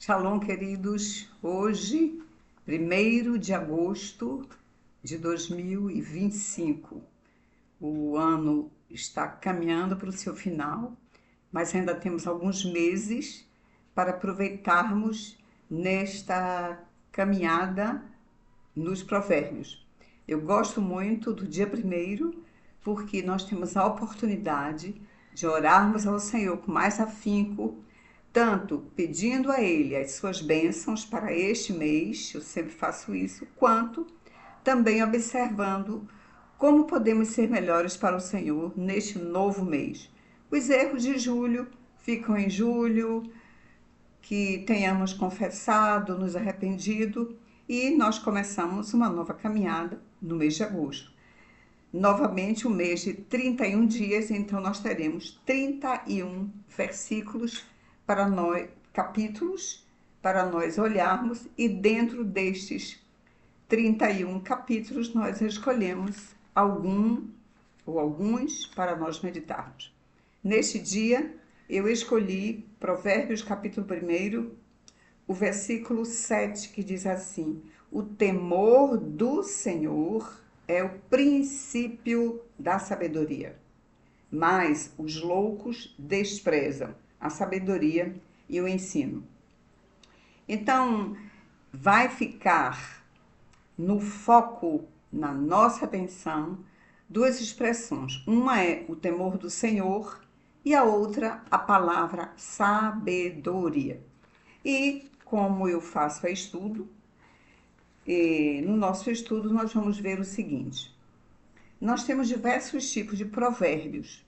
Shalom, queridos. Hoje, 1º de agosto de 2025. O ano está caminhando para o seu final, mas ainda temos alguns meses para aproveitarmos nesta caminhada nos provérbios. Eu gosto muito do dia 1º, porque nós temos a oportunidade de orarmos ao Senhor com mais afinco, tanto pedindo a Ele as suas bênçãos para este mês, eu sempre faço isso, quanto também observando como podemos ser melhores para o Senhor neste novo mês. Os erros de julho ficam em julho, que tenhamos confessado, nos arrependido, e nós começamos uma nova caminhada no mês de agosto. Novamente, o mês de 31 dias, então nós teremos 31 versículos para nós, capítulos, para nós olharmos, e dentro destes 31 capítulos nós escolhemos algum ou alguns para nós meditarmos. Neste dia, eu escolhi Provérbios capítulo 1, o versículo 7, que diz assim: o temor do Senhor é o princípio da sabedoria, mas os loucos desprezam a sabedoria e o ensino. Então, vai ficar no foco, na nossa atenção, duas expressões. Uma é o temor do Senhor e a outra a palavra sabedoria. E como eu faço estudo, no nosso estudo nós vamos ver o seguinte: nós temos diversos tipos de provérbios.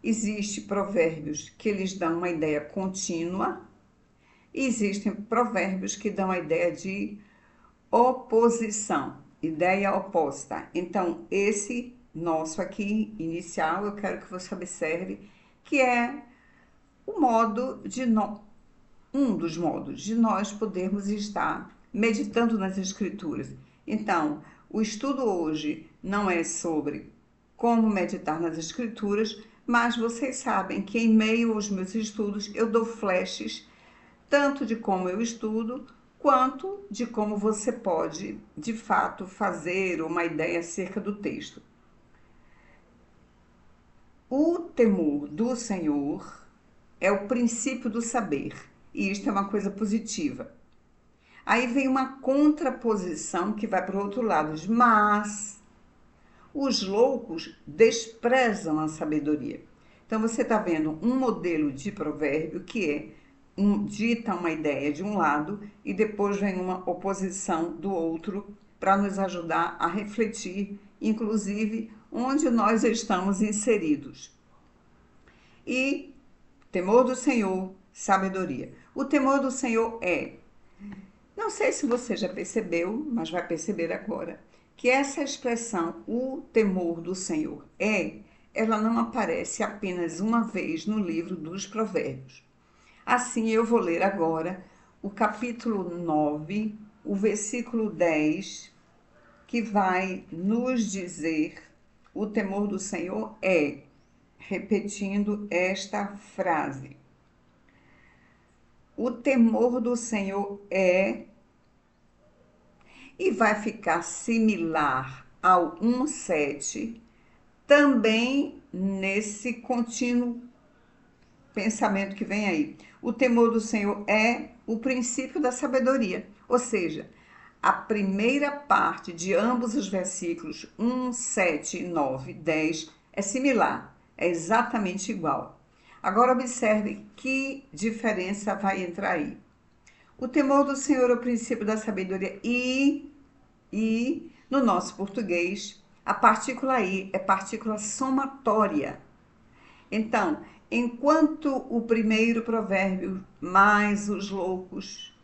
Existem provérbios que eles dão uma ideia contínua, e existem provérbios que dão a ideia de oposição, ideia oposta. Então, esse nosso aqui, inicial, eu quero que você observe que é o modo de um dos modos de nós podermos estar meditando nas Escrituras. Então, o estudo hoje não é sobre como meditar nas Escrituras, mas vocês sabem que em meio aos meus estudos eu dou flashes tanto de como eu estudo, quanto de como você pode, de fato, fazer uma ideia acerca do texto. O temor do Senhor é o princípio do saber, e isto é uma coisa positiva. Aí vem uma contraposição que vai para o outro lado, mas os loucos desprezam a sabedoria. Então você está vendo um modelo de provérbio que é dita uma ideia de um lado e depois vem uma oposição do outro para nos ajudar a refletir, inclusive, onde nós estamos inseridos. E temor do Senhor, sabedoria. O temor do Senhor não sei se você já percebeu, mas vai perceber agora, que essa expressão, o temor do Senhor ela não aparece apenas uma vez no livro dos Provérbios. Assim, eu vou ler agora o capítulo 9, o versículo 10, que vai nos dizer: o temor do Senhor repetindo esta frase. O temor do Senhor e vai ficar similar ao 1,7, também nesse contínuo pensamento que vem aí. O temor do Senhor é o princípio da sabedoria, ou seja, a primeira parte de ambos os versículos 1, 7, 9, 10 é similar, é exatamente igual. Agora observe que diferença vai entrar aí. O temor do Senhor é o princípio da sabedoria e no nosso português, a partícula I é partícula somatória. Então, enquanto o primeiro provérbio, mais os loucos,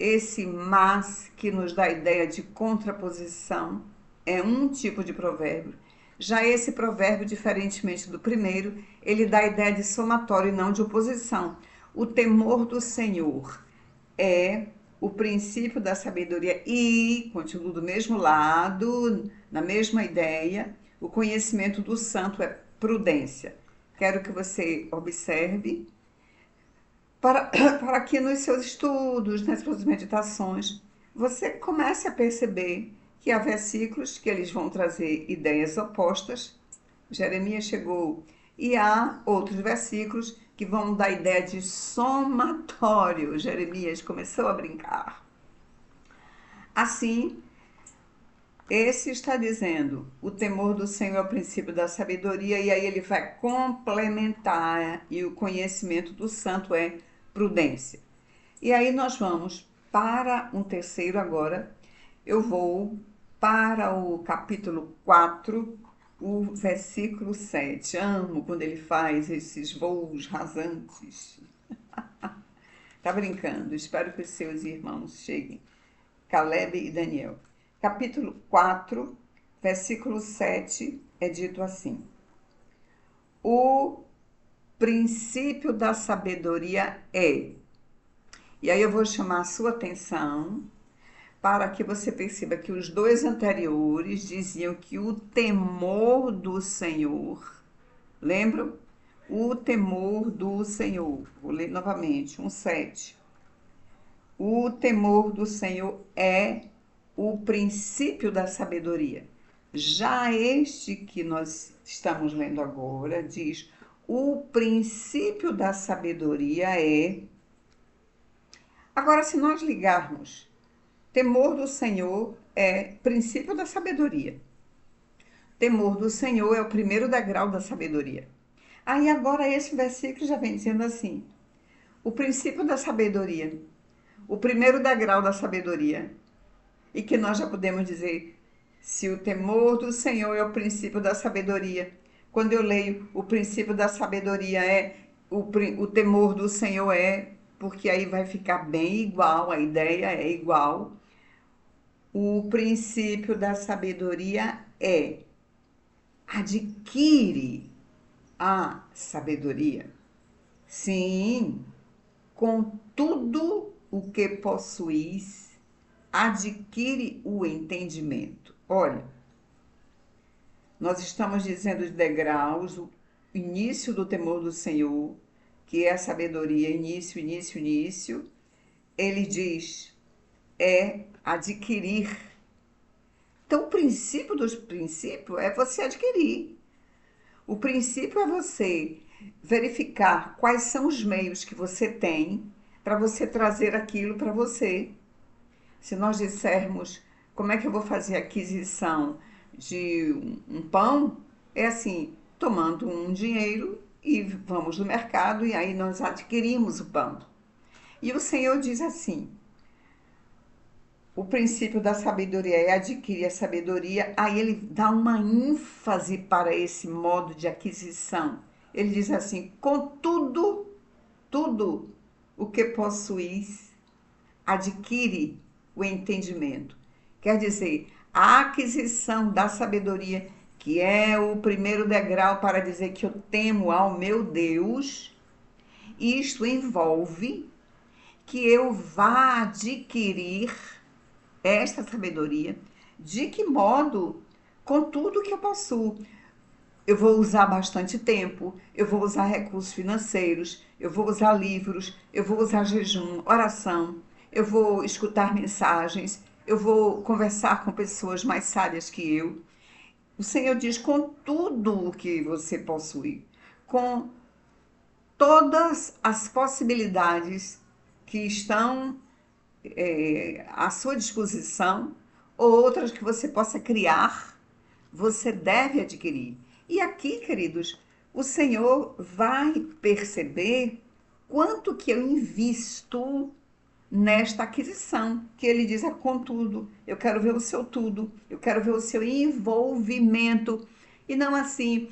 esse mas que nos dá a ideia de contraposição, é um tipo de provérbio. Já esse provérbio, diferentemente do primeiro, ele dá a ideia de somatório e não de oposição. O temor do Senhor é o princípio da sabedoria e, continuo do mesmo lado, na mesma ideia, o conhecimento do santo é prudência. Quero que você observe para que nos seus estudos, nas suas meditações, você comece a perceber que há versículos que eles vão trazer ideias opostas. Jeremias chegou, e há outros versículos que vão dar ideia de somatório. Jeremias começou a brincar. Assim, esse está dizendo, o temor do Senhor é o princípio da sabedoria, e aí ele vai complementar, e o conhecimento do santo é prudência. E aí nós vamos para um terceiro agora. Eu vou para o capítulo 4, o versículo 7. Amo quando ele faz esses voos rasantes. Tá brincando, espero que os seus irmãos cheguem. Caleb e Daniel. Capítulo 4, versículo 7, é dito assim: o princípio da sabedoria é. E aí eu vou chamar a sua atenção para que você perceba que os dois anteriores diziam que o temor do Senhor, lembram? O temor do Senhor. Vou ler novamente, 1:7. O temor do Senhor é o princípio da sabedoria. Já este que nós estamos lendo agora diz: o princípio da sabedoria é. Agora, se nós ligarmos, temor do Senhor é princípio da sabedoria. Temor do Senhor é o primeiro degrau da sabedoria. Aí agora esse versículo já vem dizendo assim: o princípio da sabedoria, o primeiro degrau da sabedoria. E que nós já podemos dizer, se o temor do Senhor é o princípio da sabedoria, quando eu leio o princípio da sabedoria o temor do Senhor é, porque aí vai ficar bem igual, a ideia é igual. O princípio da sabedoria é adquire a sabedoria. Sim, com tudo o que possuís, adquire o entendimento. Olha, nós estamos dizendo os degraus, o início do temor do Senhor, que é a sabedoria, início, início, início. Ele diz, é adquirir. Então, o princípio dos princípios é você adquirir. O princípio é você verificar quais são os meios que você tem para você trazer aquilo para você. Se nós dissermos, como é que eu vou fazer a aquisição de um pão? É assim, tomando um dinheiro e vamos no mercado e aí nós adquirimos o pão. E o Senhor diz assim, o princípio da sabedoria é adquirir a sabedoria, aí ele dá uma ênfase para esse modo de aquisição. Ele diz assim, contudo, tudo o que possuís, adquire o entendimento. Quer dizer, a aquisição da sabedoria, que é o primeiro degrau para dizer que eu temo ao meu Deus, isto envolve que eu vá adquirir esta sabedoria. De que modo? Com tudo que eu possuo. Eu vou usar bastante tempo, eu vou usar recursos financeiros, eu vou usar livros, eu vou usar jejum, oração, eu vou escutar mensagens, eu vou conversar com pessoas mais sábias que eu. O Senhor diz, com tudo o que você possui, com todas as possibilidades que estão à sua disposição, ou outras que você possa criar, você deve adquirir. E aqui, queridos, o Senhor vai perceber quanto que eu invisto nesta aquisição, que ele diz, contudo, eu quero ver o seu tudo, eu quero ver o seu envolvimento, e não assim,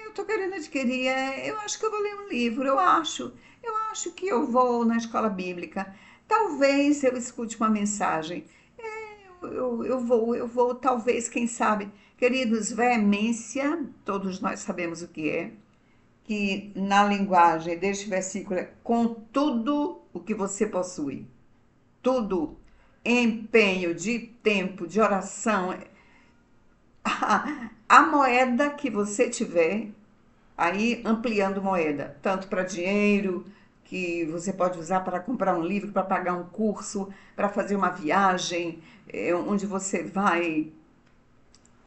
eu estou querendo adquirir, eu acho que eu vou ler um livro, eu acho que eu vou na escola bíblica, talvez eu escute uma mensagem, eu vou, talvez, quem sabe. Queridos, veemência, todos nós sabemos o que na linguagem deste versículo é com tudo o que você possui. Tudo. Empenho de tempo, de oração. A moeda que você tiver, aí ampliando moeda, tanto para dinheiro, que você pode usar para comprar um livro, para pagar um curso, para fazer uma viagem, onde você vai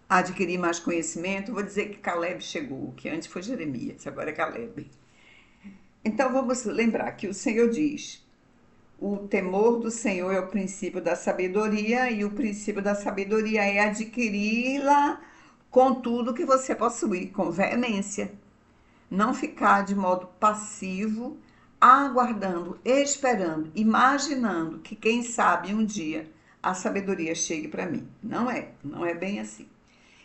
adquirir mais conhecimento. Vou dizer que Caleb chegou, que antes foi Jeremias, agora é Caleb. Então vamos lembrar que o Senhor diz: o temor do Senhor é o princípio da sabedoria, e o princípio da sabedoria é adquiri-la com tudo que você possuir, com veemência. Não ficar de modo passivo, aguardando, esperando, imaginando que, quem sabe, um dia a sabedoria chegue para mim. Não é bem assim.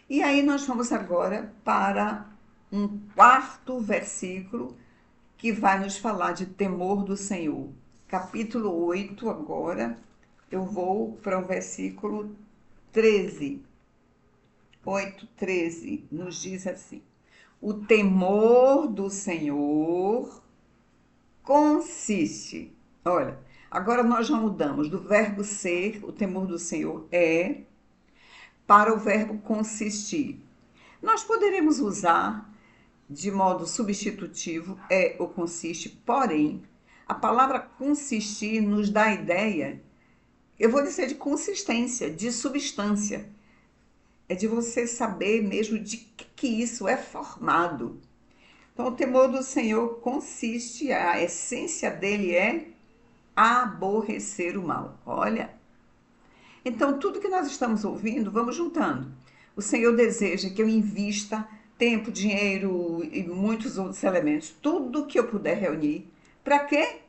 E aí nós vamos agora para um quarto versículo que vai nos falar de temor do Senhor. Capítulo 8 agora, eu vou para o versículo 13. 8:13 nos diz assim: o temor do Senhor consiste. Olha, agora nós já mudamos do verbo ser, o temor do Senhor é, para o verbo consistir. Nós poderemos usar de modo substitutivo é ou consiste, porém, a palavra consistir nos dá a ideia, eu vou dizer, de consistência, de substância. É de você saber mesmo de que isso é formado. Então, o temor do Senhor consiste, a essência dele é aborrecer o mal. Olha, então tudo que nós estamos ouvindo, vamos juntando. O Senhor deseja que eu invista tempo, dinheiro e muitos outros elementos, tudo que eu puder reunir. Para quê?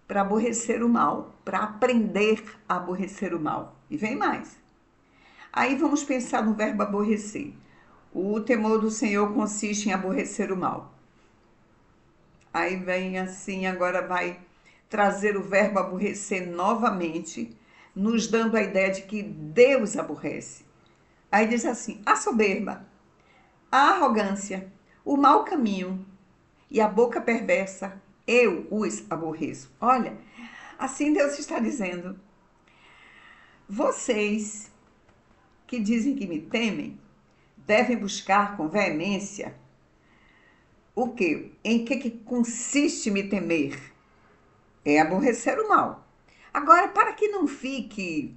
Para aborrecer o mal, para aprender a aborrecer o mal. E vem mais. Aí vamos pensar no verbo aborrecer. O temor do Senhor consiste em aborrecer o mal. Aí vem assim, agora vai trazer o verbo aborrecer novamente, nos dando a ideia de que Deus aborrece. Aí diz assim: a soberba, a arrogância, o mau caminho e a boca perversa, eu os aborreço. Olha, assim Deus está dizendo: vocês que dizem que me temem, devem buscar com veemência o quê? Em que consiste me temer? É aborrecer o mal. Agora, para que não fique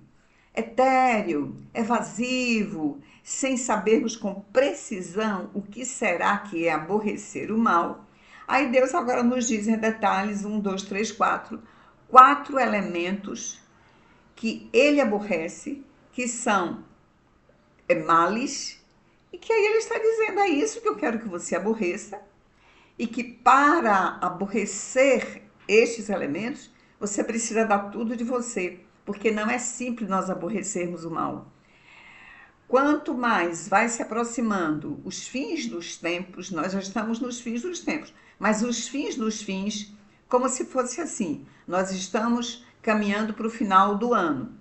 etéreo, evasivo, sem sabermos com precisão o que será que é aborrecer o mal, aí Deus agora nos diz em detalhes, 1, 2, 3, 4, 4 elementos que ele aborrece, que são males, e que aí ele está dizendo: é isso que eu quero que você aborreça, e que para aborrecer estes elementos, você precisa dar tudo de você, porque não é simples nós aborrecermos o mal. Quanto mais vai se aproximando os fins dos tempos, nós já estamos nos fins dos tempos, mas os fins dos fins, como se fosse assim, nós estamos caminhando para o final do ano.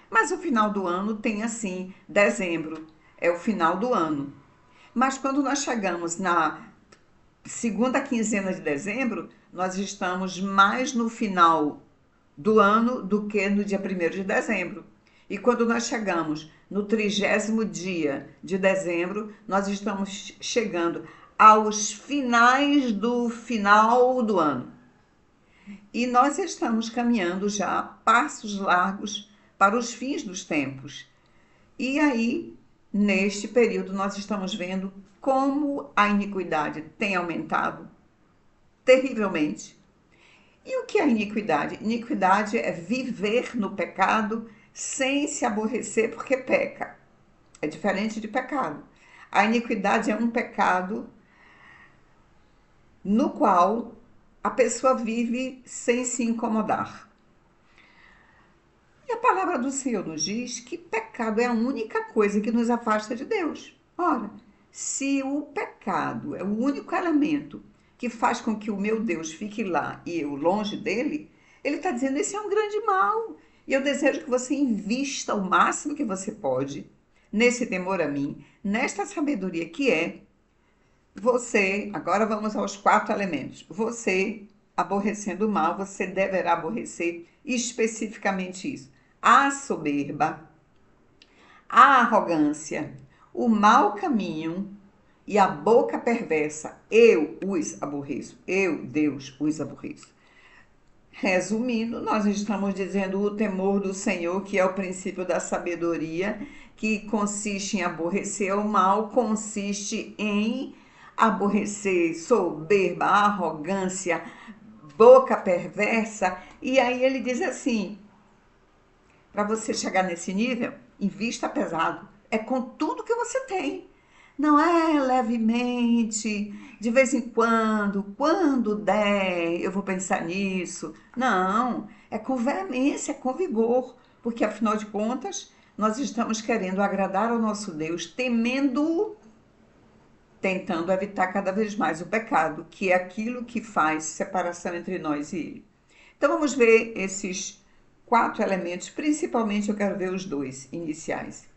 Mas o final do ano tem assim, dezembro é o final do ano. Mas quando nós chegamos na segunda quinzena de dezembro, nós estamos mais no final do ano do que no dia 1º de dezembro. E quando nós chegamos no 30º dia de dezembro, nós estamos chegando aos finais do final do ano. E nós estamos caminhando já passos largos para os fins dos tempos. E aí, neste período, nós estamos vendo como a iniquidade tem aumentado terrivelmente. E o que é iniquidade? Iniquidade é viver no pecado sem se aborrecer porque peca. É diferente de pecado. A iniquidade é um pecado no qual a pessoa vive sem se incomodar. E a palavra do Senhor nos diz que pecado é a única coisa que nos afasta de Deus. Ora, se o pecado é o único elemento que faz com que o meu Deus fique lá e eu longe dele, ele está dizendo: esse é um grande mal. E eu desejo que você invista o máximo que você pode nesse temor a mim, nesta sabedoria que é você. Agora vamos aos 4 elementos. Você, aborrecendo o mal, você deverá aborrecer especificamente isso: a soberba, a arrogância, o mau caminho e a boca perversa. Eu os aborreço. Eu, Deus, os aborreço. Resumindo, nós estamos dizendo o temor do Senhor, que é o princípio da sabedoria, que consiste em aborrecer o mal, consiste em aborrecer soberba, arrogância, boca perversa. E aí ele diz assim: para você chegar nesse nível, invista pesado. É com tudo que você tem. Não é levemente, de vez em quando der, eu vou pensar nisso. Não, é com veemência, é com vigor, porque afinal de contas, nós estamos querendo agradar ao nosso Deus, temendo, tentando evitar cada vez mais o pecado, que é aquilo que faz separação entre nós e Ele. Então vamos ver esses 4 elementos, principalmente eu quero ver os 2 iniciais.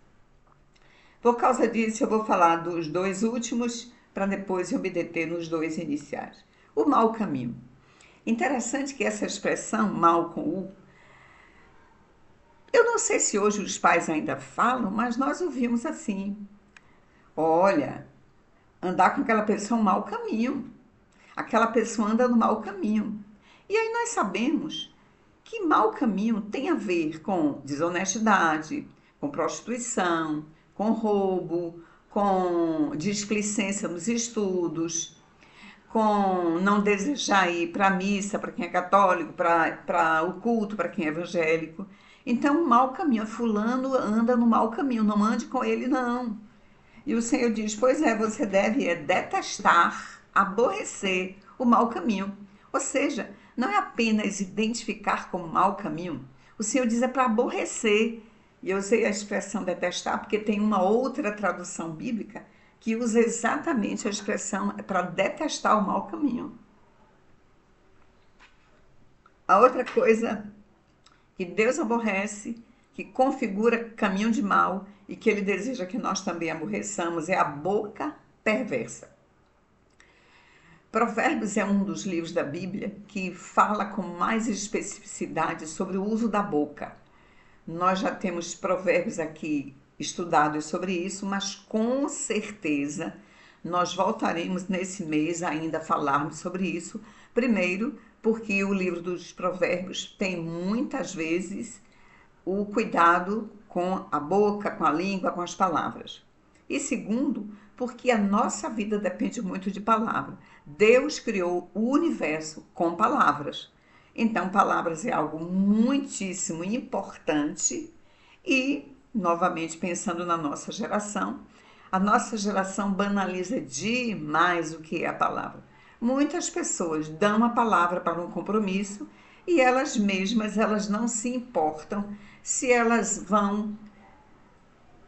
Por causa disso, eu vou falar dos 2 últimos, para depois eu me deter nos 2 iniciais. O mau caminho. Interessante que essa expressão, mal com U, eu não sei se hoje os pais ainda falam, mas nós ouvimos assim: olha, andar com aquela pessoa é um mau caminho. Aquela pessoa anda no mau caminho. E aí nós sabemos que mau caminho tem a ver com desonestidade, com prostituição, com roubo, com displicência nos estudos, com não desejar ir para a missa para quem é católico, para o culto para quem é evangélico. Então, o mau caminho, fulano anda no mau caminho, não ande com ele não. E o Senhor diz: pois é, você deve detestar, aborrecer o mau caminho. Ou seja, não é apenas identificar como mau caminho. O Senhor diz é para aborrecer. E eu usei a expressão detestar porque tem uma outra tradução bíblica que usa exatamente a expressão para detestar o mau caminho. A outra coisa que Deus aborrece, que configura caminho de mal e que Ele deseja que nós também aborreçamos, é a boca perversa. Provérbios é um dos livros da Bíblia que fala com mais especificidade sobre o uso da boca. Nós já temos provérbios aqui estudados sobre isso, mas com certeza nós voltaremos nesse mês ainda a falarmos sobre isso. Primeiro, porque o livro dos provérbios tem muitas vezes o cuidado com a boca, com a língua, com as palavras. E segundo, porque a nossa vida depende muito de palavra. Deus criou o universo com palavras. Então, palavras é algo muitíssimo importante e, novamente, pensando na nossa geração, a nossa geração banaliza demais o que é a palavra. Muitas pessoas dão a palavra para um compromisso e elas mesmas, elas não se importam se elas vão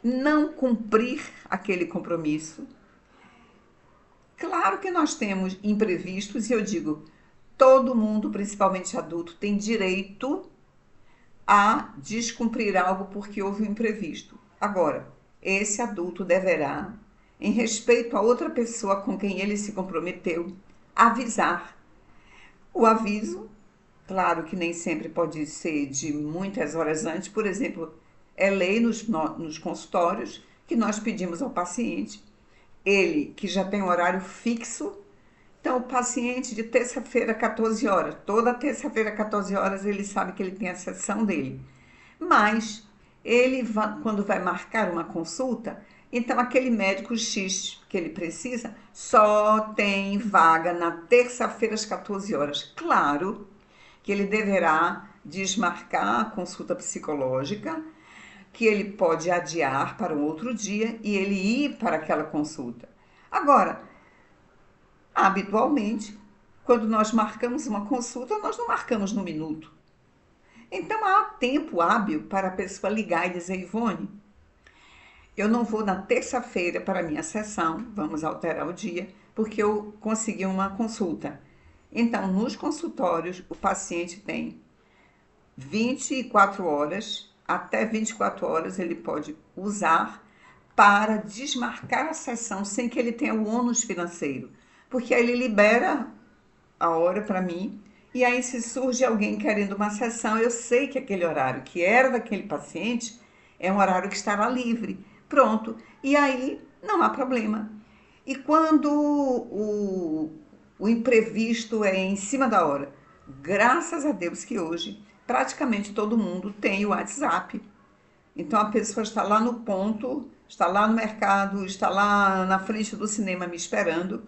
não cumprir aquele compromisso. Claro que nós temos imprevistos e eu digo, todo mundo, principalmente adulto, tem direito a descumprir algo porque houve um imprevisto. Agora, esse adulto deverá, em respeito a outra pessoa com quem ele se comprometeu, avisar. O aviso, claro que nem sempre pode ser de muitas horas antes, por exemplo, é lei nos consultórios que nós pedimos ao paciente, ele que já tem um horário fixo. Então, o paciente de terça-feira, 14 horas, toda terça-feira, 14 horas, ele sabe que ele tem a sessão dele. Mas, ele quando vai marcar uma consulta, então aquele médico X que ele precisa, só tem vaga na terça-feira às 14 horas. Claro que ele deverá desmarcar a consulta psicológica, que ele pode adiar para um outro dia e ele ir para aquela consulta. Agora, habitualmente, quando nós marcamos uma consulta, nós não marcamos no minuto. Então, há tempo hábil para a pessoa ligar e dizer: Ivone, eu não vou na terça-feira para a minha sessão, vamos alterar o dia, porque eu consegui uma consulta. Então, nos consultórios, o paciente tem 24 horas, até 24 horas ele pode usar para desmarcar a sessão sem que ele tenha o ônus financeiro. Porque aí ele libera a hora para mim, e aí se surge alguém querendo uma sessão, eu sei que aquele horário que era daquele paciente é um horário que estará livre. Pronto, e aí não há problema. E quando o imprevisto é em cima da hora, Graças a Deus que hoje praticamente todo mundo tem o WhatsApp. Então a pessoa está lá no ponto, está lá no mercado, está lá na frente do cinema me esperando.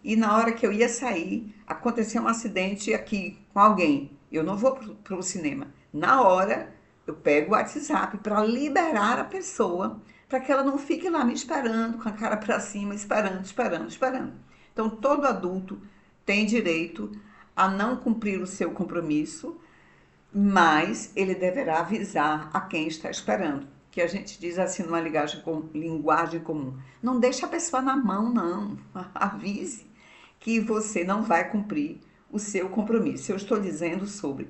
E na hora que eu ia sair, aconteceu um acidente aqui com alguém. Eu não vou para o cinema. Na hora, eu pego o WhatsApp para liberar a pessoa, para que ela não fique lá me esperando, com a cara para cima, esperando, esperando, esperando. Então, todo adulto tem direito a não cumprir o seu compromisso, mas ele deverá avisar a quem está esperando. Que a gente diz assim numa linguagem comum. Não deixe a pessoa na mão, não. Avise que você não vai cumprir o seu compromisso. Eu estou dizendo sobre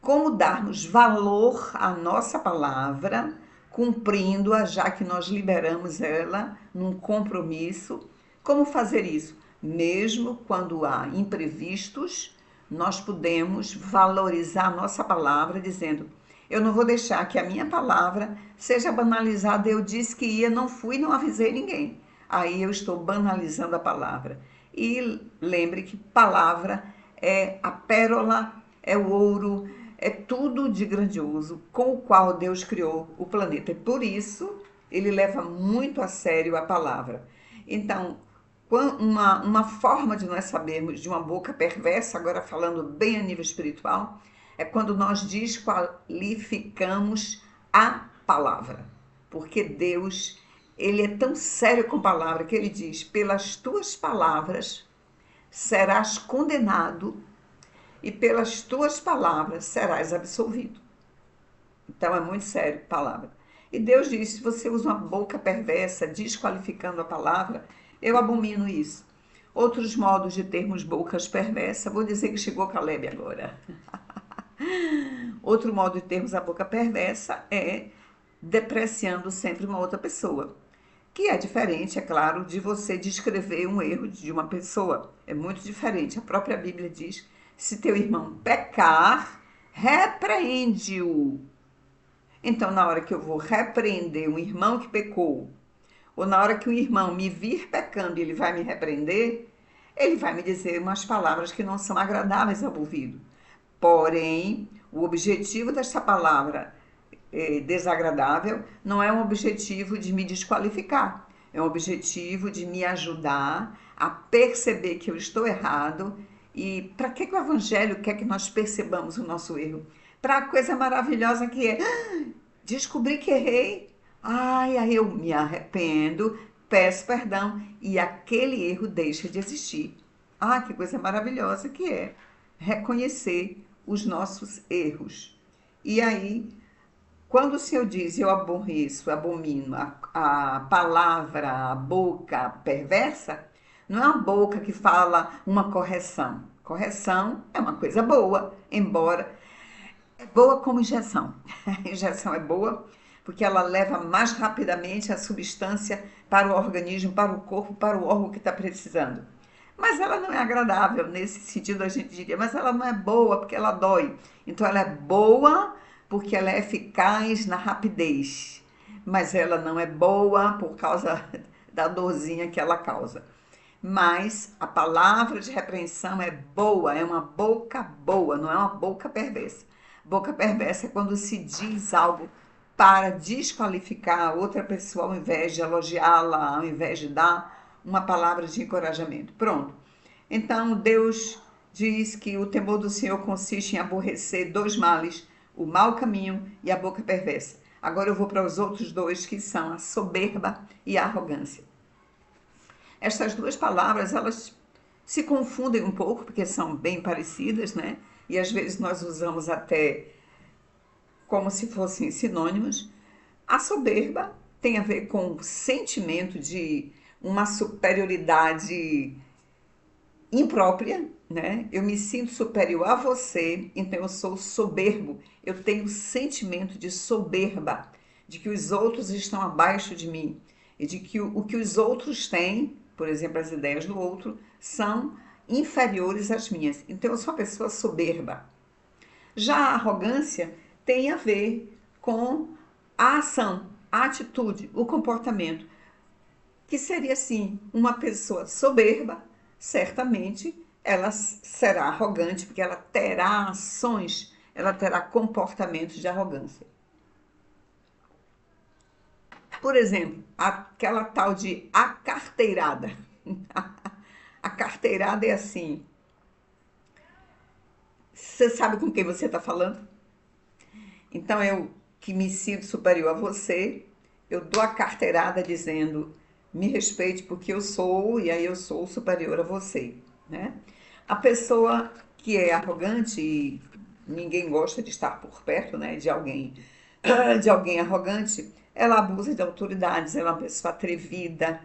como darmos valor à nossa palavra, cumprindo-a, já que nós liberamos ela num compromisso. Como fazer isso? Mesmo quando há imprevistos, nós podemos valorizar a nossa palavra, dizendo: eu não vou deixar que a minha palavra seja banalizada. Eu disse que ia, não fui, não avisei ninguém. Aí eu estou banalizando a palavra. E lembre que palavra é a pérola, é o ouro, é tudo de grandioso com o qual Deus criou o planeta. E por isso ele leva muito a sério a palavra. Então, uma forma de nós sabermos de uma boca perversa, agora falando bem a nível espiritual, é quando nós desqualificamos a palavra. Porque Deus, ele é tão sério com a palavra que ele diz: pelas tuas palavras serás condenado e pelas tuas palavras serás absolvido. Então é muito sério a palavra. E Deus diz: se você usa uma boca perversa, desqualificando a palavra, eu abomino isso. Outros modos de termos bocas perversas, vou dizer que chegou Caleb agora. Outro modo de termos a boca perversa é depreciando sempre uma outra pessoa, que é diferente, é claro, de você descrever um erro de uma pessoa. É muito diferente. A própria Bíblia diz: se teu irmão pecar, repreende-o. Então, na hora que eu vou repreender um irmão que pecou, ou na hora que um irmão me vir pecando e ele vai me repreender, ele vai me dizer umas palavras que não são agradáveis ao ouvido. Porém, o objetivo desta palavra desagradável não é um objetivo de me desqualificar, é um objetivo de me ajudar a perceber que eu estou errado. E para que o Evangelho quer que nós percebamos o nosso erro? Para a coisa maravilhosa que é descobrir que errei. Ai, aí eu me arrependo, peço perdão e aquele erro deixa de existir. Ah, que coisa maravilhosa que é reconhecer os nossos erros. E aí, quando o Senhor diz: eu aborreço, abomino a palavra, a boca perversa, não é uma boca que fala uma correção. Correção é uma coisa boa, embora é boa como injeção. A injeção é boa porque ela leva mais rapidamente a substância para o organismo, para o corpo, para o órgão que está precisando. Mas ela não é agradável, nesse sentido a gente diria, mas ela não é boa porque ela dói. Então ela é boa porque ela é eficaz na rapidez, mas ela não é boa por causa da dorzinha que ela causa. Mas a palavra de repreensão é boa, é uma boca boa, não é uma boca perversa. Boca perversa é quando se diz algo para desqualificar a outra pessoa, ao invés de elogiá-la, ao invés de dar uma palavra de encorajamento. Pronto. Então, Deus diz que o temor do Senhor consiste em aborrecer dois males: o mau caminho e a boca perversa. Agora eu vou para os outros dois, que são a soberba e a arrogância. Estas duas palavras, elas se confundem um pouco, porque são bem parecidas, né? E às vezes nós usamos até como se fossem sinônimos. A soberba tem a ver com o sentimento de uma superioridade imprópria, né? Eu me sinto superior a você, então eu sou soberbo. Eu tenho o sentimento de soberba, de que os outros estão abaixo de mim e de que o que os outros têm, por exemplo, as ideias do outro, são inferiores às minhas. Então eu sou uma pessoa soberba. Já a arrogância tem a ver com a ação, a atitude, o comportamento, que seria assim: uma pessoa soberba, certamente, ela será arrogante, porque ela terá ações, ela terá comportamentos de arrogância. Por exemplo, aquela tal de acarteirada. A carteirada é assim: você sabe com quem você está falando? Então eu, que me sinto superior a você, eu dou a carteirada dizendo: me respeite porque eu sou, e aí eu sou superior a você, né? A pessoa que é arrogante, e ninguém gosta de estar por perto, né, de alguém arrogante, ela abusa de autoridades, ela é uma pessoa atrevida,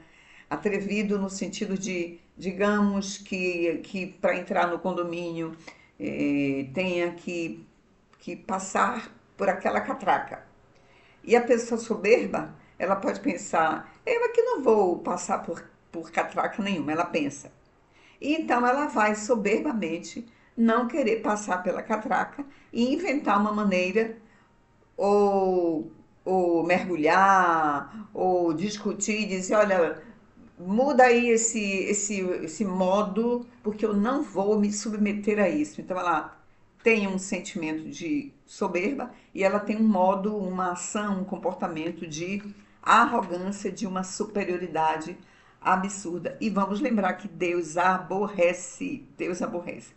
atrevido no sentido de, digamos, que para entrar no condomínio tenha que passar por aquela catraca. E a pessoa soberba, ela pode pensar, eu aqui não vou passar por catraca nenhuma, ela pensa. E então ela vai soberbamente não querer passar pela catraca e inventar uma maneira ou, ou mergulhar, ou discutir, dizer, olha, muda aí esse modo, porque eu não vou me submeter a isso. Então ela tem um sentimento de soberba e ela tem um modo, uma ação, um comportamento de arrogância, de uma superioridade absurda. E vamos lembrar que Deus aborrece, Deus aborrece.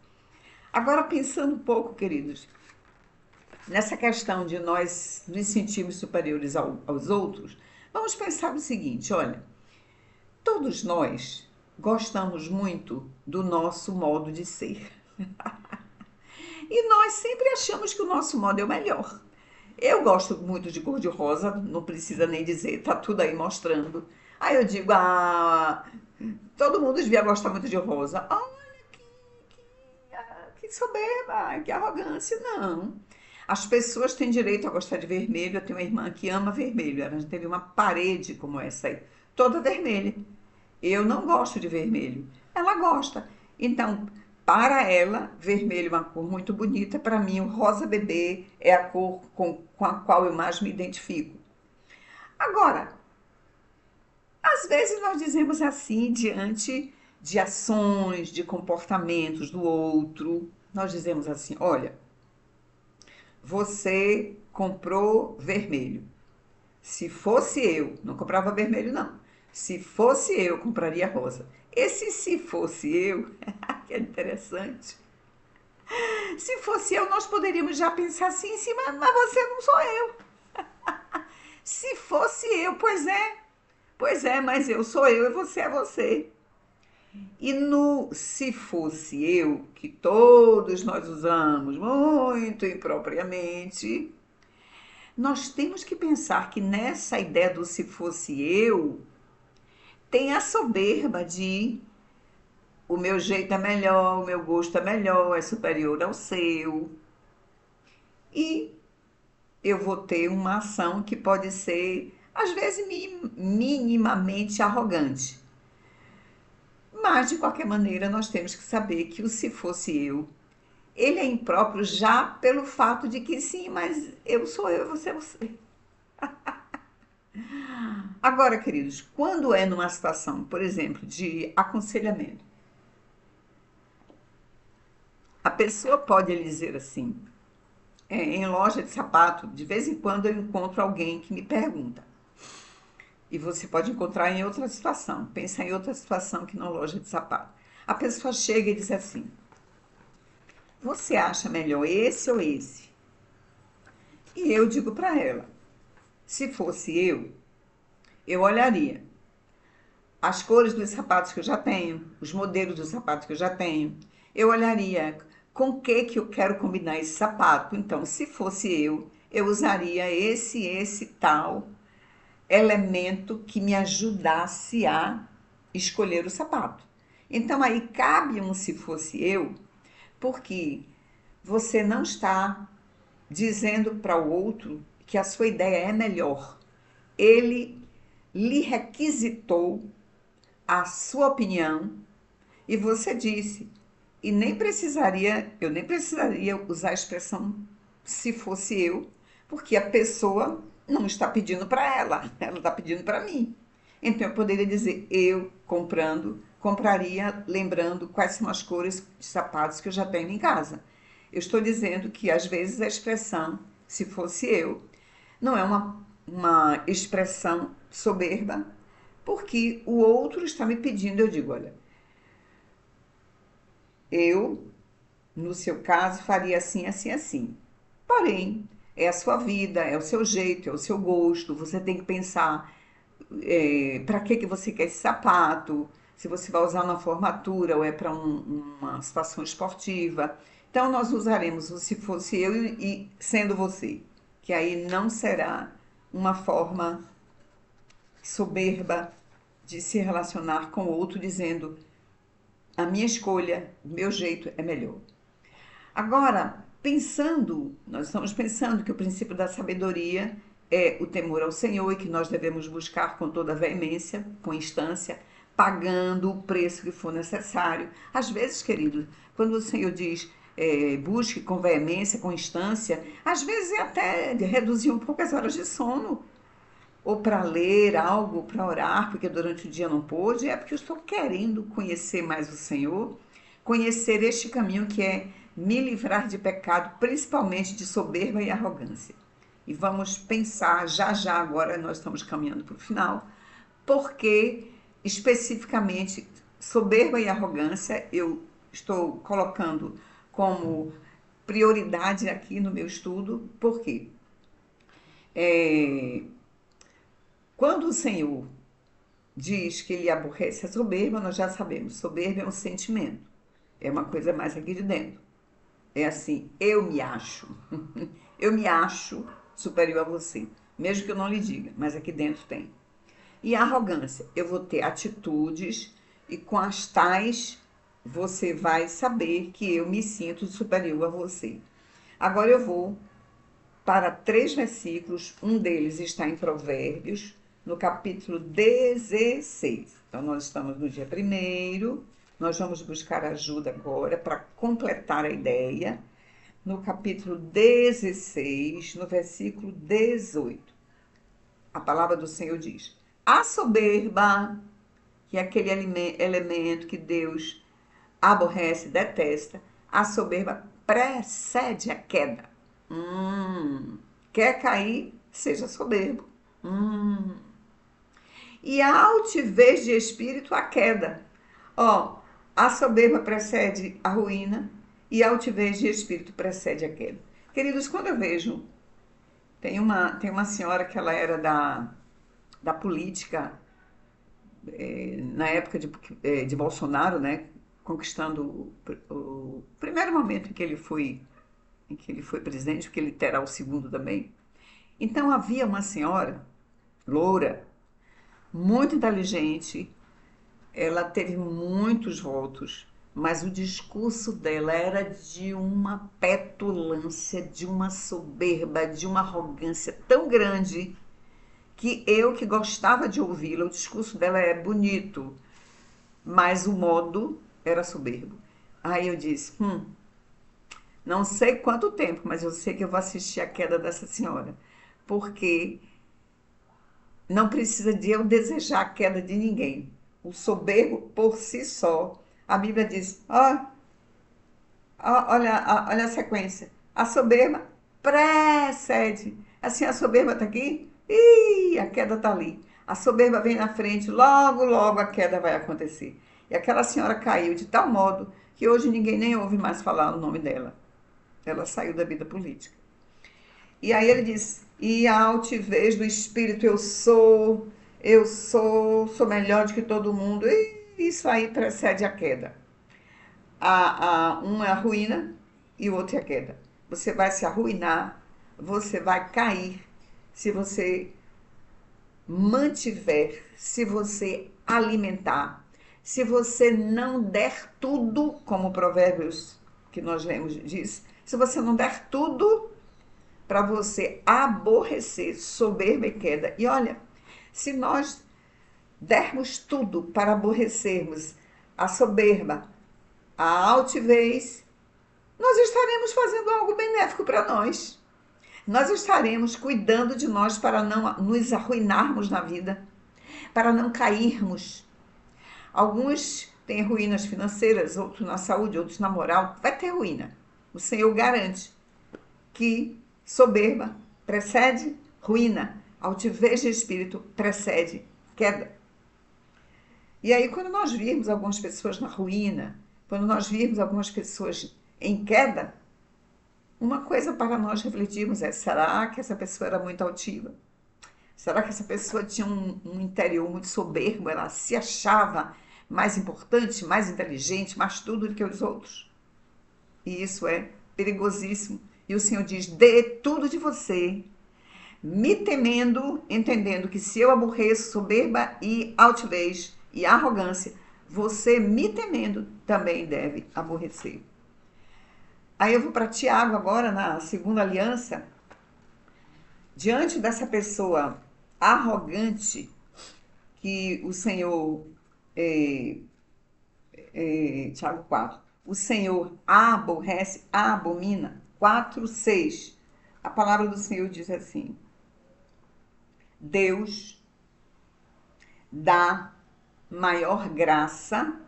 Agora pensando um pouco, queridos, nessa questão de nós nos sentirmos superiores aos outros, vamos pensar o seguinte, olha, todos nós gostamos muito do nosso modo de ser. E nós sempre achamos que o nosso modo é o melhor. Eu gosto muito de cor-de-rosa, não precisa nem dizer, tá tudo aí mostrando. Aí eu digo, todo mundo devia gostar muito de rosa. Olha que soberba, que arrogância. Não. As pessoas têm direito a gostar de vermelho. Eu tenho uma irmã que ama vermelho. Ela teve uma parede como essa aí, toda vermelha. Eu não gosto de vermelho. Ela gosta. Então, para ela, vermelho é uma cor muito bonita. Para mim, o rosa bebê é a cor com a qual eu mais me identifico. Agora, às vezes nós dizemos assim diante de ações, de comportamentos do outro. Nós dizemos assim: olha, você comprou vermelho. Se fosse eu, não comprava vermelho, não. Se fosse eu, compraria rosa. Esse se fosse eu, que é interessante. Se fosse eu, nós poderíamos já pensar assim em cima, mas você não sou eu. Se fosse eu, pois é, mas eu sou eu e você é você. E no se fosse eu, que todos nós usamos muito impropriamente, nós temos que pensar que nessa ideia do se fosse eu, tem a soberba de o meu jeito é melhor, o meu gosto é melhor, é superior ao seu. E eu vou ter uma ação que pode ser, às vezes, minimamente arrogante. Mas, de qualquer maneira, nós temos que saber que o se fosse eu, ele é impróprio já pelo fato de que sim, mas eu sou eu e você é você. Agora, queridos, quando é numa situação, por exemplo, de aconselhamento, a pessoa pode lhe dizer assim, em loja de sapato, de vez em quando eu encontro alguém que me pergunta. E você pode encontrar em outra situação. Pensa em outra situação que não loja de sapato. A pessoa chega e diz assim: você acha melhor esse ou esse? E eu digo para ela: se fosse eu olharia as cores dos sapatos que eu já tenho, os modelos dos sapatos que eu já tenho. Eu olharia com que eu quero combinar esse sapato. Então, se fosse eu usaria esse tal elemento que me ajudasse a escolher o sapato. Então, aí cabe um se fosse eu, porque você não está dizendo para o outro que a sua ideia é melhor. Ele lhe requisitou a sua opinião e você disse, e eu nem precisaria usar a expressão se fosse eu, porque a pessoa não está pedindo para ela está pedindo para mim. Então eu poderia dizer, eu comprando compraria lembrando quais são as cores de sapatos que eu já tenho em casa. Eu estou dizendo que, às vezes, a expressão, se fosse eu, não é uma expressão soberba, porque o outro está me pedindo. Eu digo, olha, eu, no seu caso, faria assim, assim, assim. Porém, é a sua vida, é o seu jeito, é o seu gosto. Você tem que pensar para que você quer esse sapato, se você vai usar na formatura ou é para uma situação esportiva. Então, nós usaremos o se fosse eu e sendo você, que aí não será uma forma soberba de se relacionar com o outro, dizendo a minha escolha, o meu jeito é melhor. Agora, nós estamos pensando que o princípio da sabedoria é o temor ao Senhor e que nós devemos buscar com toda veemência, com instância, pagando o preço que for necessário. Às vezes, querido, quando o Senhor diz busque com veemência, com instância, às vezes é até de reduzir um pouco as horas de sono, ou para ler algo, para orar, porque durante o dia não pôde, é porque eu estou querendo conhecer mais o Senhor, conhecer este caminho que é me livrar de pecado, principalmente de soberba e arrogância. E vamos pensar, já já agora nós estamos caminhando para o final, porque especificamente soberba e arrogância eu estou colocando como prioridade aqui no meu estudo, porque quando o Senhor diz que ele aborrece a soberba, nós já sabemos, soberba é um sentimento, é uma coisa mais aqui de dentro. É assim, eu me acho, eu me acho superior a você, mesmo que eu não lhe diga, mas aqui dentro tem. E a arrogância, eu vou ter atitudes e com as tais você vai saber que eu me sinto superior a você. Agora eu vou para 3 versículos, um deles está em Provérbios, no capítulo 16. Então, nós estamos no dia 1º, nós vamos buscar ajuda agora para completar a ideia. No capítulo 16, no versículo 18, a palavra do Senhor diz: a soberba, que é aquele elemento que Deus aborrece, detesta, a soberba precede a queda. Quer cair? Seja soberbo. E a altivez de espírito, a queda. A soberba precede a ruína e a altivez de espírito precede a queda. Queridos, quando eu vejo, tem uma senhora que ela era da política, na época de Bolsonaro, né, conquistando o primeiro momento em que ele foi presidente, porque ele terá o segundo também. Então havia uma senhora, loura, muito inteligente, ela teve muitos votos, mas o discurso dela era de uma petulância, de uma soberba, de uma arrogância tão grande que eu que gostava de ouvi-la, o discurso dela é bonito, mas o modo era soberbo. Aí eu disse, não sei quanto tempo, mas eu sei que eu vou assistir a queda dessa senhora, porque não precisa de eu desejar a queda de ninguém. O soberbo por si só, a Bíblia diz, olha a sequência, a soberba precede. Assim, a soberba está aqui, a queda está ali. A soberba vem na frente, logo, logo a queda vai acontecer. E aquela senhora caiu de tal modo que hoje ninguém nem ouve mais falar o nome dela. Ela saiu da vida política. E aí ele diz, e a altivez do espírito, eu sou melhor do que todo mundo. E isso aí precede a queda. Um é a ruína e o outro é a queda. Você vai se arruinar, você vai cair se você mantiver, se você alimentar, se você não der tudo, como Provérbios que nós lemos diz, se você não der tudo para você aborrecer soberba e queda. E olha, se nós dermos tudo para aborrecermos a soberba, a altivez, nós estaremos fazendo algo benéfico para nós. Nós estaremos cuidando de nós para não nos arruinarmos na vida, para não cairmos. Alguns Tem ruínas financeiras, outros na saúde, outros na moral. Vai ter ruína. O Senhor garante que soberba precede ruína, altivez de espírito precede queda. E aí, quando nós virmos algumas pessoas na ruína, quando nós virmos algumas pessoas em queda, uma coisa para nós refletirmos é: será que essa pessoa era muito altiva? Será que essa pessoa tinha um interior muito soberbo? Ela se achava mais importante, mais inteligente, mais tudo do que os outros? E isso é perigosíssimo. E o Senhor diz: dê tudo de você, me temendo, entendendo que se eu aborreço soberba e altivez e arrogância, você, me temendo, também deve aborrecer. Aí eu vou para Tiago agora, na segunda aliança. Diante dessa pessoa arrogante que o Senhor, Tiago 4, o Senhor aborrece, abomina, 4:6. A palavra do Senhor diz assim: Deus dá maior graça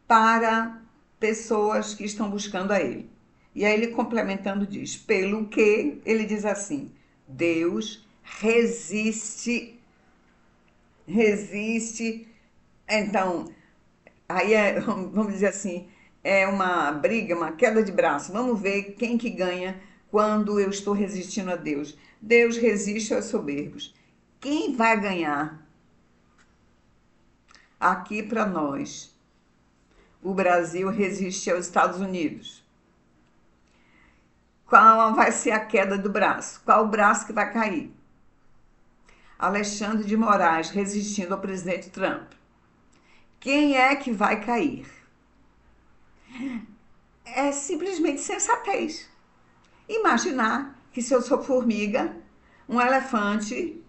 para pessoas que estão buscando a Ele. E aí ele complementando diz: pelo que ele diz assim, Deus resiste. Então, aí vamos dizer assim, é uma briga, uma queda de braço. Vamos ver quem que ganha quando eu estou resistindo a Deus. Deus resiste aos soberbos. Quem vai ganhar? Aqui para nós, o Brasil resiste aos Estados Unidos. Qual vai ser a queda do braço? Qual o braço que vai cair? Alexandre de Moraes resistindo ao presidente Trump. Quem é que vai cair? É simplesmente sensatez. Imaginar que se eu sou formiga, um elefante,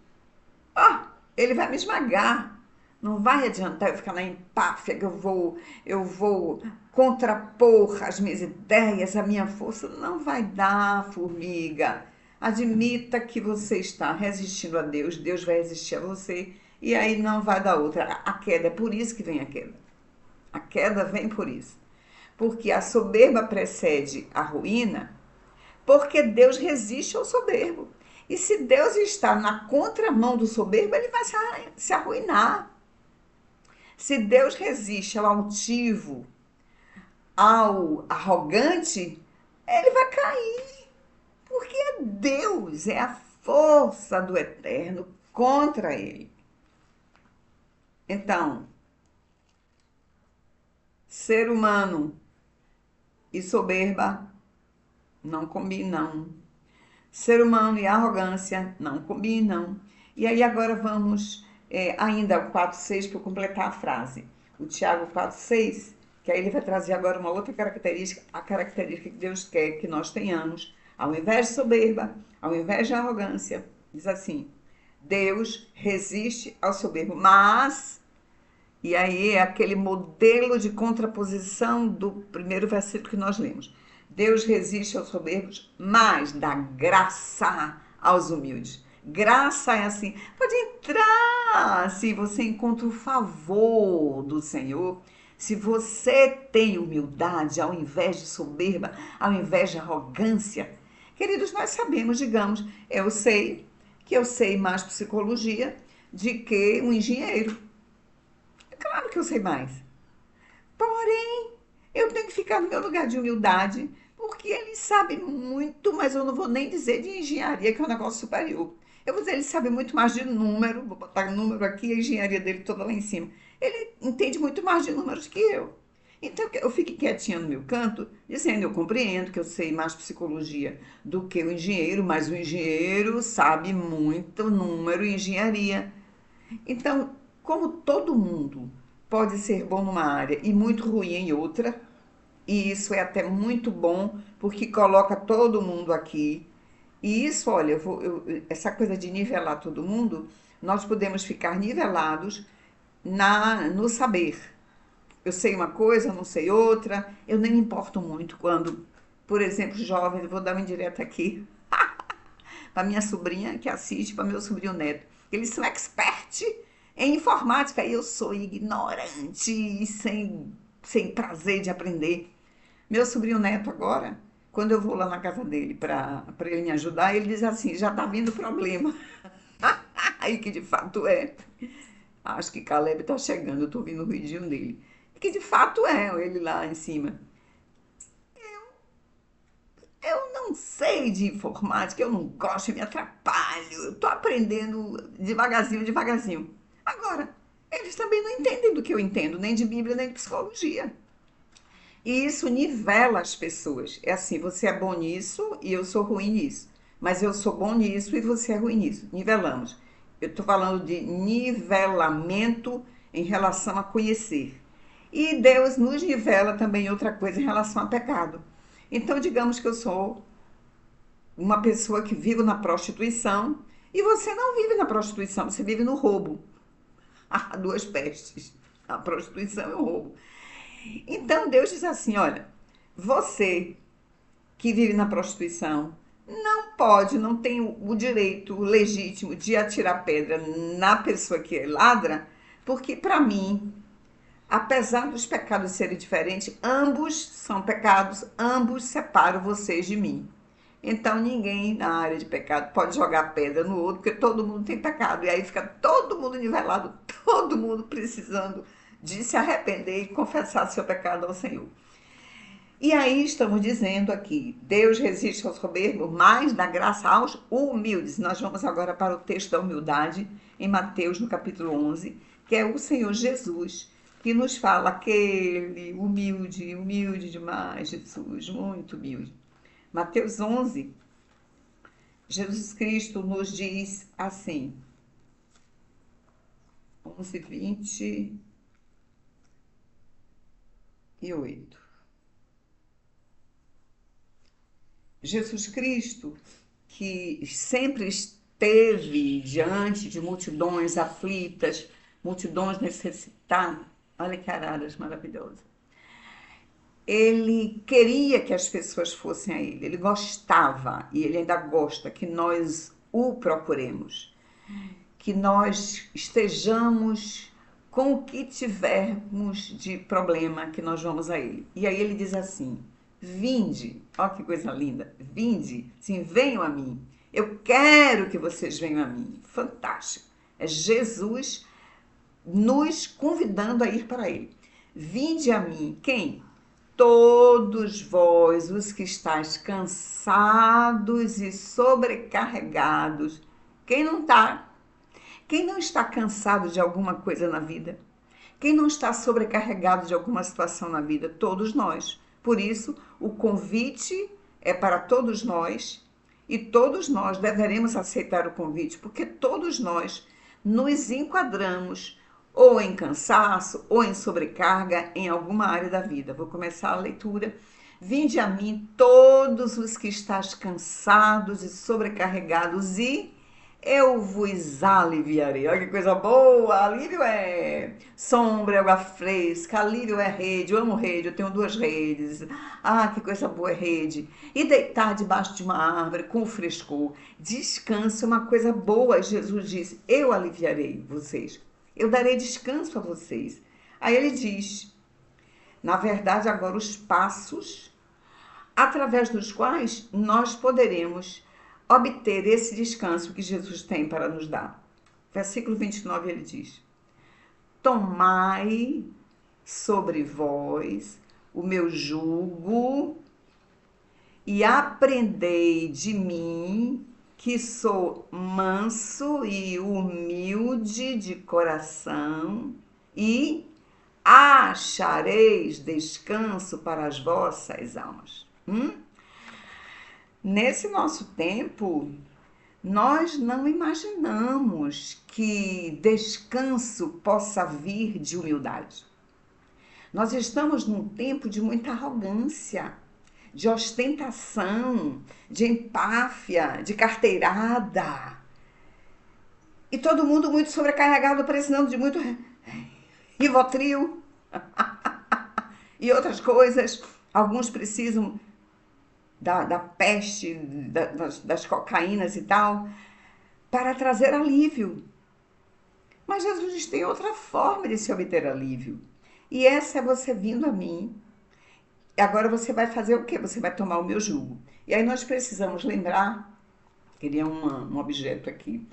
ele vai me esmagar. Não vai adiantar eu ficar na empáfia que eu vou contrapor as minhas ideias, a minha força. Não vai dar, formiga. Admita que você está resistindo a Deus, Deus vai resistir a você, e aí não vai dar outra. A queda, é por isso que vem a queda. A queda vem por isso. Porque a soberba precede a ruína, porque Deus resiste ao soberbo. E se Deus está na contramão do soberbo, ele vai se arruinar. Se Deus resiste ao altivo, ao arrogante, ele vai cair. Porque Deus é a força do eterno contra ele. Então, ser humano e soberba não combinam. Ser humano e arrogância não combinam. E aí agora vamos ainda ao 4:6 para completar a frase. O Tiago 4:6, que aí ele vai trazer agora uma outra característica, a característica que Deus quer que nós tenhamos. Ao invés de soberba, ao invés de arrogância, diz assim: Deus resiste ao soberbo, mas... E aí é aquele modelo de contraposição do primeiro versículo que nós lemos. Deus resiste aos soberbos, mas dá graça aos humildes. Graça é assim, pode entrar se você encontra o favor do Senhor, se você tem humildade ao invés de soberba, ao invés de arrogância. Queridos, nós sabemos, digamos, eu sei mais psicologia de que um engenheiro. É claro que eu sei mais. Porém, eu tenho que ficar no meu lugar de humildade, porque ele sabe muito, mas eu não vou nem dizer de engenharia, que é um negócio superior. Eu vou dizer, ele sabe muito mais de número, vou botar número aqui, a engenharia dele toda lá em cima. Ele entende muito mais de números que eu. Então, eu fico quietinha no meu canto, dizendo, eu compreendo que eu sei mais psicologia do que o engenheiro, mas o engenheiro sabe muito número e engenharia. Então, como todo mundo pode ser bom numa área e muito ruim em outra, e isso é até muito bom, porque coloca todo mundo aqui. E isso, olha, essa coisa de nivelar todo mundo, nós podemos ficar nivelados no saber. Eu sei uma coisa, não sei outra. Eu nem me importo muito quando, por exemplo, jovens, eu vou dar uma indireta aqui, para minha sobrinha que assiste, para meu sobrinho neto. Eles são expert Em informática, eu sou ignorante e sem prazer de aprender. Meu sobrinho neto agora, quando eu vou lá na casa dele para ele me ajudar, ele diz assim, já tá vindo problema. Aí que de fato é. Acho que Caleb tá chegando, eu tô ouvindo o ruidinho dele. Que de fato é, ele lá em cima. Eu não sei de informática, eu não gosto, eu me atrapalho. Eu tô aprendendo devagarzinho, devagarzinho. Agora, eles também não entendem do que eu entendo, nem de Bíblia, nem de psicologia. E isso nivela as pessoas. É assim, você é bom nisso e eu sou ruim nisso. Mas eu sou bom nisso e você é ruim nisso. Nivelamos. Eu estou falando de nivelamento em relação a conhecer. E Deus nos nivela também outra coisa em relação a pecado. Então, digamos que eu sou uma pessoa que vive na prostituição e você não vive na prostituição, você vive no roubo. Há duas pestes, a prostituição e o roubo. Então Deus diz assim: olha, você que vive na prostituição não pode, não tem o direito legítimo de atirar pedra na pessoa que ladra, porque para mim, apesar dos pecados serem diferentes, ambos são pecados, ambos separam vocês de mim. Então ninguém na área de pecado pode jogar pedra no outro, porque todo mundo tem pecado. E aí fica todo mundo nivelado, todo mundo precisando de se arrepender e confessar seu pecado ao Senhor. E aí estamos dizendo aqui, Deus resiste aos soberbos, mas dá graça aos humildes. Nós vamos agora para o texto da humildade, em Mateus, no capítulo 11, que é o Senhor Jesus, que nos fala aquele humilde, humilde demais, Jesus, muito humilde. Mateus 11, Jesus Cristo nos diz assim, 11:28. Jesus Cristo, que sempre esteve diante de multidões aflitas, multidões necessitadas, olha que araras maravilhosas. Ele queria que as pessoas fossem a ele, ele gostava e ele ainda gosta que nós o procuremos, que nós estejamos com o que tivermos de problema, que nós vamos a ele. E aí ele diz assim: vinde, ó que coisa linda, vinde, sim, venham a mim. Eu quero que vocês venham a mim. Fantástico. É Jesus nos convidando a ir para ele. Vinde a mim. Quem? Todos vós, os que estáis cansados e sobrecarregados. Quem não está? Quem não está cansado de alguma coisa na vida? Quem não está sobrecarregado de alguma situação na vida? Todos nós. Por isso, o convite é para todos nós e todos nós deveremos aceitar o convite, porque todos nós nos enquadramos ou em cansaço ou em sobrecarga em alguma área da vida. Vou começar a leitura. Vinde a mim todos os que estáis cansados e sobrecarregados e eu vos aliviarei. Olha que coisa boa! Alívio é sombra, é água fresca. Alívio é rede. Eu amo rede, eu tenho 2 redes. Ah, que coisa boa é rede. E deitar debaixo de uma árvore com frescor. Descanso é uma coisa boa. Jesus disse: eu aliviarei vocês. Eu darei descanso a vocês. Aí ele diz, na verdade, agora os passos através dos quais nós poderemos obter esse descanso que Jesus tem para nos dar. Versículo 29 ele diz: tomai sobre vós o meu jugo e aprendei de mim, que sou manso e humilde de coração, e achareis descanso para as vossas almas. Nesse nosso tempo, nós não imaginamos que descanso possa vir de humildade. Nós estamos num tempo de muita arrogância, de ostentação, de empáfia, de carteirada. E todo mundo muito sobrecarregado, precisando de muito Rivotril e outras coisas. Alguns precisam da peste, das cocaínas e tal, para trazer alívio. Mas Jesus diz, tem outra forma de se obter alívio. E essa é você vindo a mim. Agora você vai fazer o quê? Você vai tomar o meu jugo. E aí nós precisamos lembrar, queria um objeto aqui,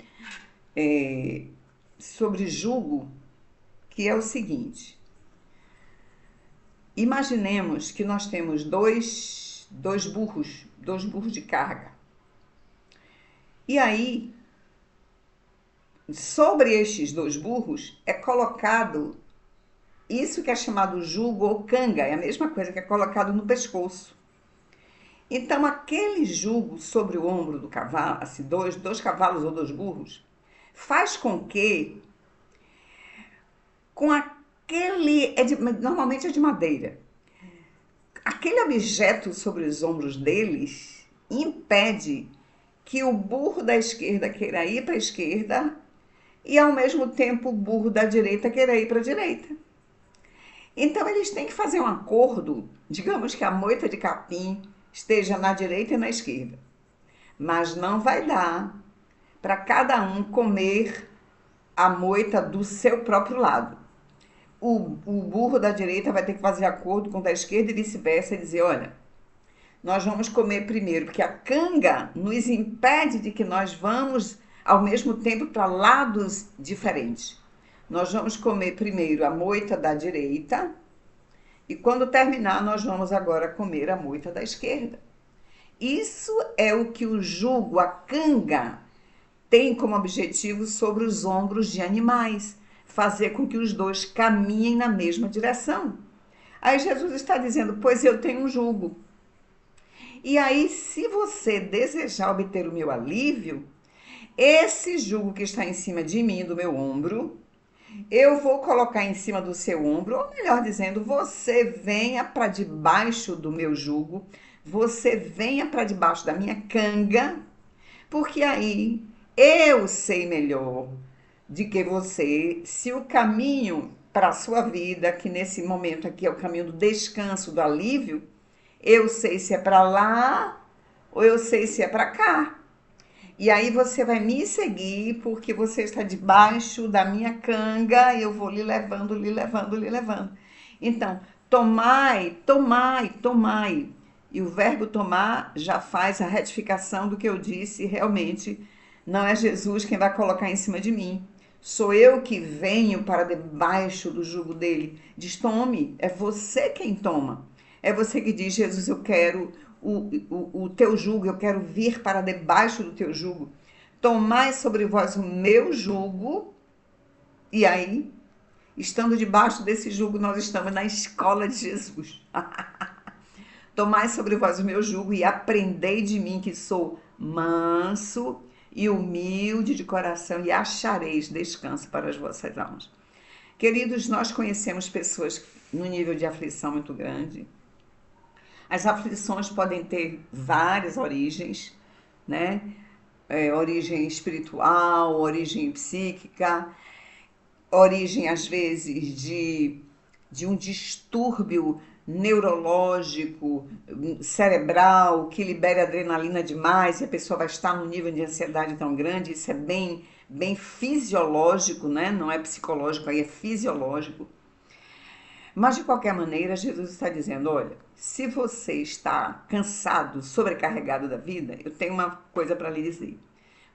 sobre jugo, que é o seguinte. Imaginemos que nós temos dois burros de carga. E aí, sobre estes dois burros, é colocado isso que é chamado jugo ou canga, é a mesma coisa que é colocado no pescoço. Então, aquele jugo sobre o ombro do cavalo, assim, dois cavalos ou dois burros, faz com que, com aquele, normalmente é de madeira, aquele objeto sobre os ombros deles impede que o burro da esquerda queira ir para a esquerda e, ao mesmo tempo, o burro da direita queira ir para a direita. Então, eles têm que fazer um acordo, digamos que a moita de capim esteja na direita e na esquerda. Mas não vai dar para cada um comer a moita do seu próprio lado. O burro da direita vai ter que fazer acordo com o da esquerda e vice-versa e dizer, olha, nós vamos comer primeiro, porque a canga nos impede de que nós vamos, ao mesmo tempo, para lados diferentes. Nós vamos comer primeiro a moita da direita e quando terminar nós vamos agora comer a moita da esquerda. Isso é o que o jugo, a canga, tem como objetivo sobre os ombros de animais, fazer com que os dois caminhem na mesma direção. Aí Jesus está dizendo, pois eu tenho um jugo. E aí, se você desejar obter o meu alívio, esse jugo que está em cima de mim, do meu ombro, eu vou colocar em cima do seu ombro, ou melhor dizendo, você venha para debaixo do meu jugo, você venha para debaixo da minha canga, porque aí eu sei melhor de que você, se o caminho para a sua vida, que nesse momento aqui é o caminho do descanso, do alívio, eu sei se é para lá ou eu sei se é para cá. E aí você vai me seguir porque você está debaixo da minha canga e eu vou lhe levando, lhe levando, lhe levando. Então, tomai, tomai, tomai. E o verbo tomar já faz a retificação do que eu disse. Realmente não é Jesus quem vai colocar em cima de mim. Sou eu que venho para debaixo do jugo dele. Diz, tome, é você quem toma. É você que diz, Jesus, eu quero o teu jugo, eu quero vir para debaixo do teu jugo. Tomai sobre vós o meu jugo. E aí, estando debaixo desse jugo, nós estamos na escola de Jesus. Tomai sobre vós o meu jugo e aprendei de mim, que sou manso e humilde de coração, e achareis descanso para as vossas almas. Queridos, nós conhecemos pessoas no nível de aflição muito grande. As aflições podem ter várias origens, né? Origem espiritual, origem psíquica, origem, às vezes, de um distúrbio neurológico, cerebral, que libera adrenalina demais e a pessoa vai estar num nível de ansiedade tão grande. Isso é bem fisiológico, né? Não é psicológico, aí é fisiológico. Mas, de qualquer maneira, Jesus está dizendo, olha, se você está cansado, sobrecarregado da vida, eu tenho uma coisa para lhe dizer.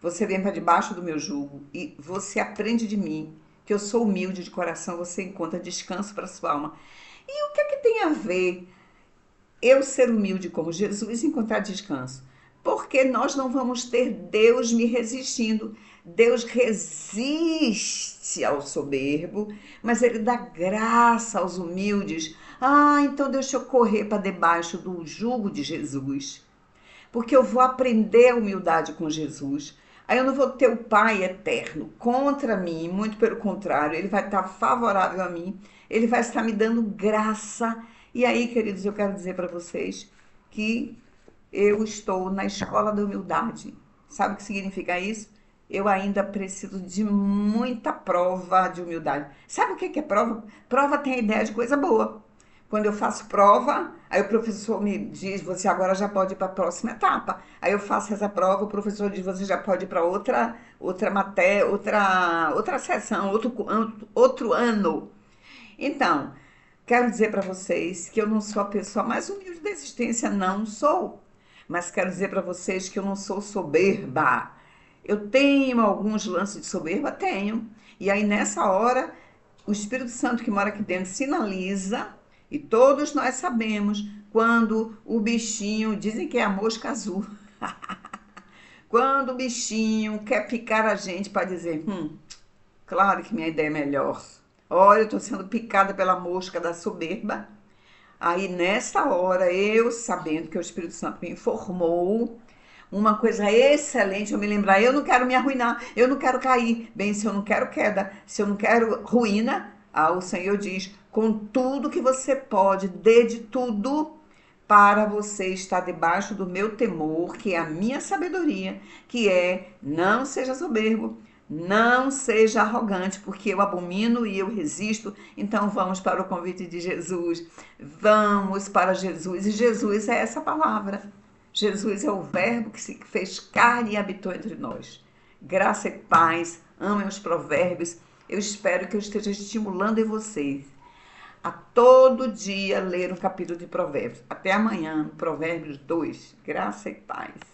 Você vem para debaixo do meu jugo e você aprende de mim, que eu sou humilde de coração, você encontra descanso para a sua alma. E o que é que tem a ver eu ser humilde como Jesus e encontrar descanso? Porque nós não vamos ter Deus me resistindo. Deus resiste ao soberbo, mas ele dá graça aos humildes. Então deixa eu correr para debaixo do jugo de Jesus, porque eu vou aprender a humildade com Jesus. Aí eu não vou ter o Pai eterno contra mim, muito pelo contrário, ele vai estar favorável a mim, ele vai estar me dando graça. E aí, queridos, eu quero dizer para vocês que eu estou na escola da humildade. Sabe o que significa isso? Eu ainda preciso de muita prova de humildade. Sabe o que é prova? Prova tem a ideia de coisa boa. Quando eu faço prova, aí o professor me diz, você agora já pode ir para a próxima etapa. Aí eu faço essa prova, o professor diz, você já pode ir para outra matéria, outra sessão, outro ano. Então, quero dizer para vocês que eu não sou a pessoa mais humilde da existência, não sou. Mas quero dizer para vocês que eu não sou soberba. Eu tenho alguns lances de soberba? Tenho. E aí, nessa hora, o Espírito Santo que mora aqui dentro sinaliza, e todos nós sabemos, quando o bichinho, dizem que é a mosca azul, quando o bichinho quer picar a gente para dizer, claro que minha ideia é melhor. Olha, eu estou sendo picada pela mosca da soberba. Aí, nessa hora, eu sabendo que o Espírito Santo me informou, uma coisa excelente eu me lembrar, eu não quero me arruinar, eu não quero cair. Bem, se eu não quero queda, se eu não quero ruína, o Senhor diz, com tudo que você pode, dê de tudo para você estar debaixo do meu temor, que é a minha sabedoria, que é não seja soberbo, não seja arrogante, porque eu abomino e eu resisto. Então vamos para o convite de Jesus. Vamos para Jesus. E Jesus é essa palavra. Jesus é o verbo que se fez carne e habitou entre nós. Graça e paz, amem os provérbios. Eu espero que eu esteja estimulando em vocês a todo dia ler um capítulo de provérbios. Até amanhã, Provérbios 2. Graça e paz.